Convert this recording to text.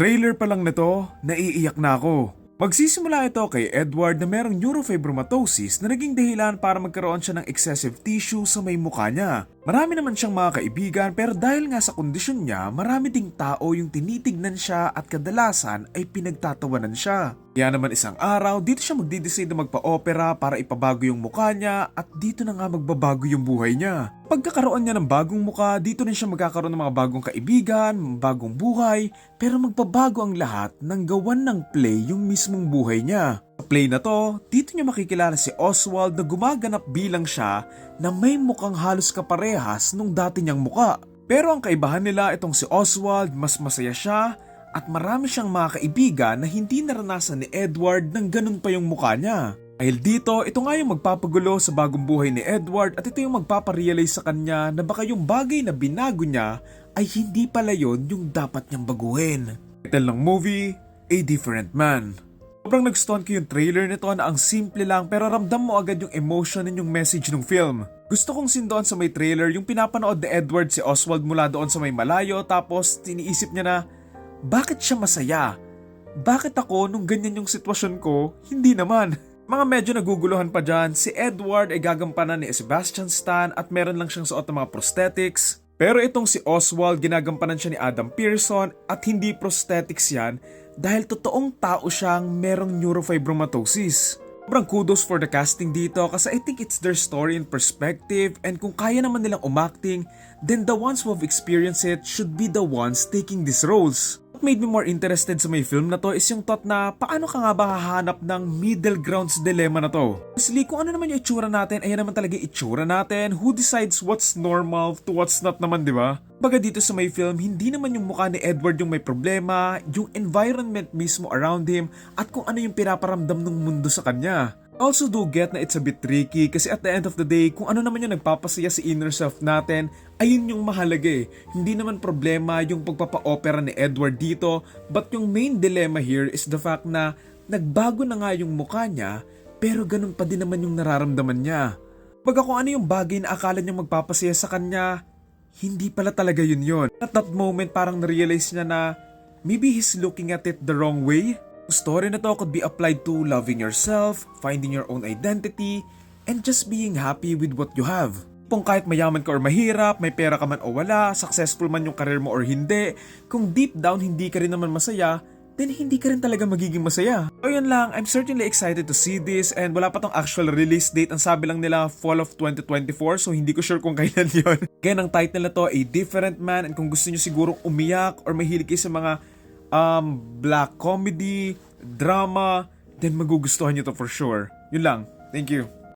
Trailer pa lang nito, naiiyak na ako. Magsisimula ito kay Edward na merong neurofibromatosis na naging dahilan para magkaroon siya ng excessive tissue sa may mukha niya. Marami naman siyang mga kaibigan pero dahil nga sa kondisyon niya, marami ding tao yung tinitignan siya at kadalasan ay pinagtatawanan siya. Kaya naman isang araw, dito siya magdidecide na magpa-opera para ipabago yung mukha niya at dito na nga magbabago yung buhay niya. Pagkakaroon niya ng bagong mukha, dito rin siya magkakaroon ng mga bagong kaibigan, bagong buhay, pero magbabago ang lahat nang gawan ng play yung mismong buhay niya. Sa play na to, dito niya makikilala si Oswald na gumaganap bilang siya na may mukhang halos kaparehas nung dati niyang mukha. Pero ang kaibahan nila itong si Oswald, mas masaya siya at marami siyang mga kaibigan na hindi naranasan ni Edward nang ganun pa yung mukha niya. Dahil dito, ito nga yung magpapagulo sa bagong buhay ni Edward at ito yung magpaparealize sa kanya na baka yung bagay na binago niya ay hindi pala yun yung dapat niyang baguhin. Title ng movie, A Different Man. Sobrang nag-stun ko yung trailer nito na ang simple lang pero ramdam mo agad yung emotion and yung message ng film. Gusto kong sindoon sa may trailer yung pinapanood ni Edward si Oswald mula doon sa may malayo tapos tiniisip niya na bakit siya masaya? Bakit ako nung ganyan yung sitwasyon ko? Hindi naman. Mga medyo naguguluhan pa dyan, si Edward ay gagampanan ni Sebastian Stan at meron lang siyang suot ng mga prosthetics. Pero itong si Oswald ginagampanan siya ni Adam Pearson at hindi prosthetics yan dahil totoong tao siyang merong neurofibromatosis. Sobrang kudos for the casting dito kasi I think it's their story in perspective and kung kaya naman nilang umacting, then the ones who have experienced it should be the ones taking these roles. What made me more interested sa may film na to is yung thought na paano ka nga ba hahanap ng middle ground sa dilemma na to? Honestly, kung ano naman yung itsura natin, ayan naman talaga yung itsura natin. Who decides what's normal to what's not naman, di ba? Baga dito sa may film, hindi naman yung mukha ni Edward yung may problema, yung environment mismo around him at kung ano yung pinaparamdam ng mundo sa kanya. I also do get na it's a bit tricky kasi at the end of the day, kung ano naman yung nagpapasaya sa inner self natin, ayun yung mahalaga eh. Hindi naman problema yung pagpapa-opera ni Edward dito, but yung main dilemma here is the fact na nagbago na nga yung mukha niya, pero ganun pa din naman yung nararamdaman niya. Baga kung ano yung bagay na akala niyang magpapasaya sa kanya, hindi pala talaga yun. At that moment parang narealize niya na maybe he's looking at it the wrong way. The story na to could be applied to loving yourself, finding your own identity, and just being happy with what you have. Kung kahit mayaman ka or mahirap, may pera ka man o wala, successful man yung career mo or hindi, kung deep down hindi ka rin naman masaya, then hindi ka rin talaga magiging masaya. So yun lang, I'm certainly excited to see this and wala pa tong actual release date. Ang sabi lang nila fall of 2024 so hindi ko sure kung kailan yun. Kaya ang title na to, A Different Man, and kung gusto nyo sigurong umiyak or mahilig kayo sa mga black comedy, drama, then magugustuhan nyo to for sure. Yun lang. Thank you.